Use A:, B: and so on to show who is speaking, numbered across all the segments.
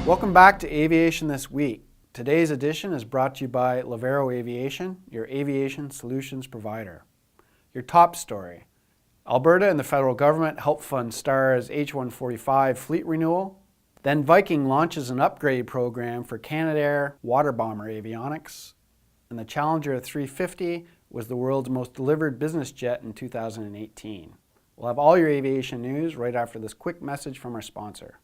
A: Welcome back to Aviation This Week. Today's edition is brought to you by Lavero Aviation, your aviation solutions provider. Your top story: Alberta and the federal government help fund STARS H145 fleet renewal. Then Viking launches an upgrade program for Canadair water bomber avionics. And the Challenger 350 was the world's most delivered business jet in 2018. We'll have all your aviation news right after this quick message from our sponsor.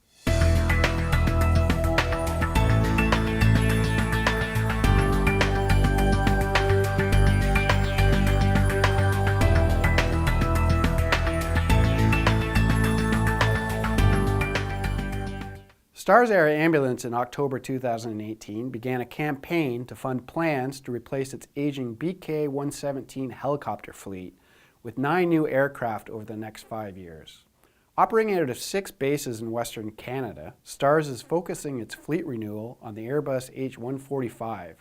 A: STARS Air Ambulance in October 2018 began a campaign to fund plans to replace its aging BK-117 helicopter fleet with 9 new aircraft over the next 5 years. Operating out of 6 bases in Western Canada, STARS is focusing its fleet renewal on the Airbus H145,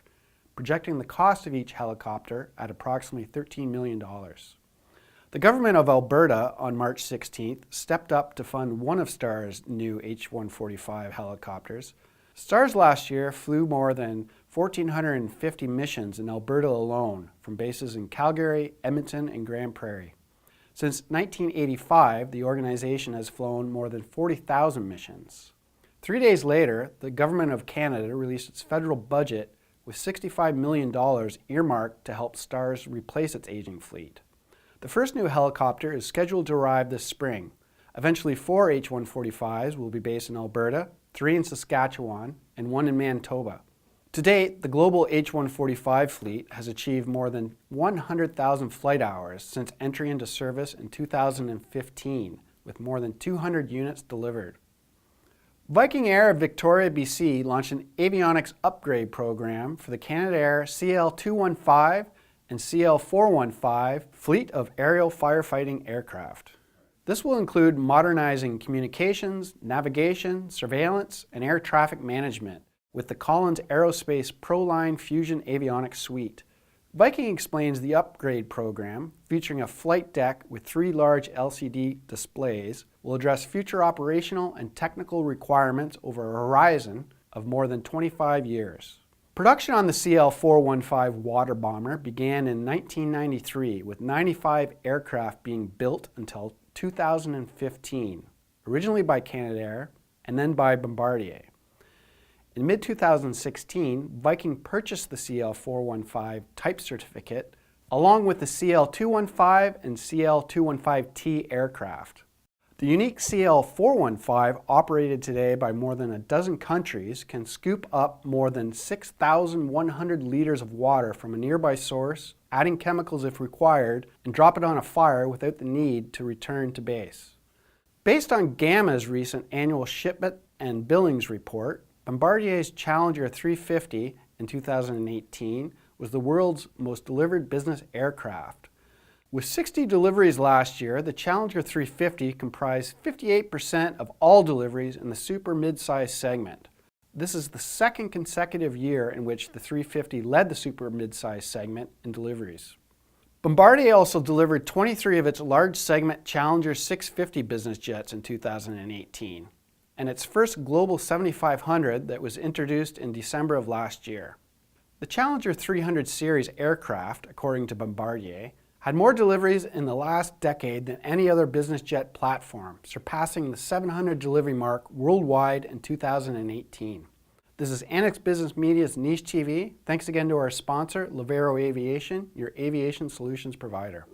A: projecting the cost of each helicopter at approximately $13 million. The government of Alberta on March 16th stepped up to fund one of STARS' new H145 helicopters. STARS last year flew more than 1,450 missions in Alberta alone, from bases in Calgary, Edmonton, and Grand Prairie. Since 1985, the organization has flown more than 40,000 missions. 3 days later, the Government of Canada released its federal budget with $65 million earmarked to help STARS replace its aging fleet. The first new helicopter is scheduled to arrive this spring. Eventually 4 H145s will be based in Alberta, 3 in Saskatchewan, and 1 in Manitoba. To date, the global H145 fleet has achieved more than 100,000 flight hours since entry into service in 2015, with more than 200 units delivered. Viking Air of Victoria, BC launched an avionics upgrade program for the Canadair CL-215 and CL-415 fleet of aerial firefighting aircraft. This will include modernizing communications, navigation, surveillance, and air traffic management with the Collins Aerospace ProLine Fusion Avionics Suite. Viking explains the upgrade program, featuring a flight deck with 3 large LCD displays, will address future operational and technical requirements over a horizon of more than 25 years. Production on the CL-415 water bomber began in 1993, with 95 aircraft being built until 2015, originally by Canadair and then by Bombardier. In mid-2016, Viking purchased the CL-415 type certificate along with the CL-215 and CL-215T aircraft. The unique CL-415, operated today by more than a dozen countries, can scoop up more than 6,100 liters of water from a nearby source, adding chemicals if required, and drop it on a fire without the need to return to base. Based on Gamma's recent annual shipment and billings report, Bombardier's Challenger 350 in 2018 was the world's most delivered business aircraft. With 60 deliveries last year, the Challenger 350 comprised 58% of all deliveries in the super mid-size segment. This is the second consecutive year in which the 350 led the super mid-size segment in deliveries. Bombardier also delivered 23 of its large segment Challenger 650 business jets in 2018, and its first Global 7500 that was introduced in December of last year. The Challenger 300 series aircraft, according to Bombardier, had more deliveries in the last decade than any other business jet platform, surpassing the 700 delivery mark worldwide in 2018. This is Annex Business Media's Niche TV. Thanks again to our sponsor, Lavero Aviation, your aviation solutions provider.